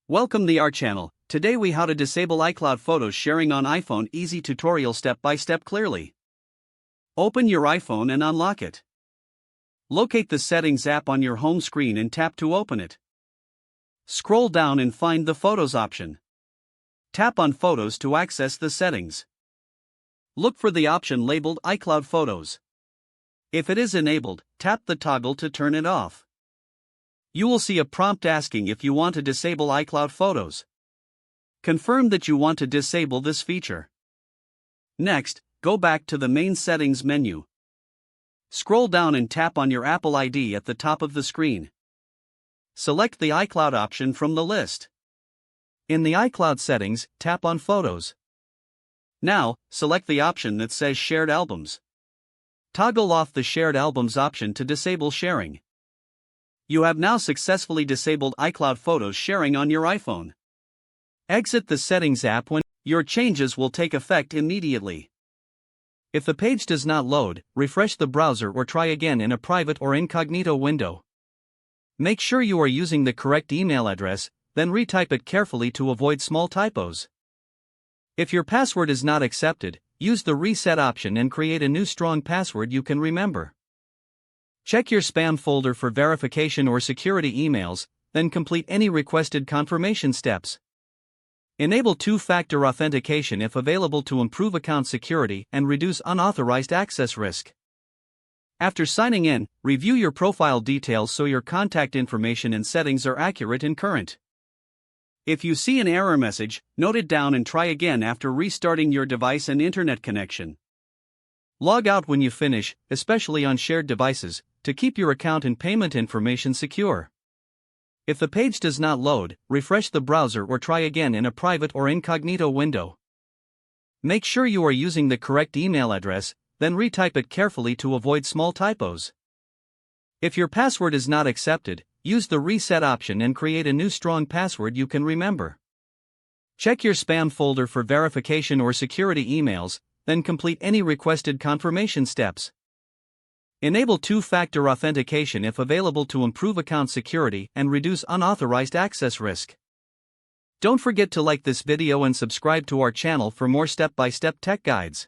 Welcome to our channel. Today we how to disable iCloud photos sharing on iPhone. Easy tutorial step by step clearly. Open your iPhone and unlock it. Locate the Settings app on your home screen and tap to open it. Scroll down and find the Photos option. Tap on Photos to access the settings. Look for the option labeled iCloud Photos. If it is enabled, tap the toggle to turn it off. You will see a prompt asking if you want to disable iCloud Photos. Confirm that you want to disable this feature. Next, go back to the main settings menu. Scroll down and tap on your Apple ID at the top of the screen. Select the iCloud option from the list. In the iCloud settings, tap on Photos. Now, select the option that says Shared Albums. Toggle off the Shared Albums option to disable sharing. You have now successfully disabled iCloud photos sharing on your iPhone. Exit the Settings app when your changes will take effect immediately. If the page does not load, refresh the browser or try again in a private or incognito window. Make sure you are using the correct email address, then retype it carefully to avoid small typos. If your password is not accepted, use the Reset option and create a new strong password you can remember. Check your spam folder for verification or security emails, then complete any requested confirmation steps. Enable two-factor authentication if available to improve account security and reduce unauthorized access risk. After signing in, review your profile details so your contact information and settings are accurate and current. If you see an error message, note it down and try again after restarting your device and internet connection. Log out when you finish, especially on shared devices, to keep your account and payment information secure. If the page does not load, refresh the browser or try again in a private or incognito window. Make sure you are using the correct email address, then retype it carefully to avoid small typos. If your password is not accepted, use the Reset option and create a new strong password you can remember. Check your spam folder for verification or security emails, then complete any requested confirmation steps. Enable two-factor authentication if available to improve account security and reduce unauthorized access risk. Don't forget to like this video and subscribe to our channel for more step-by-step tech guides.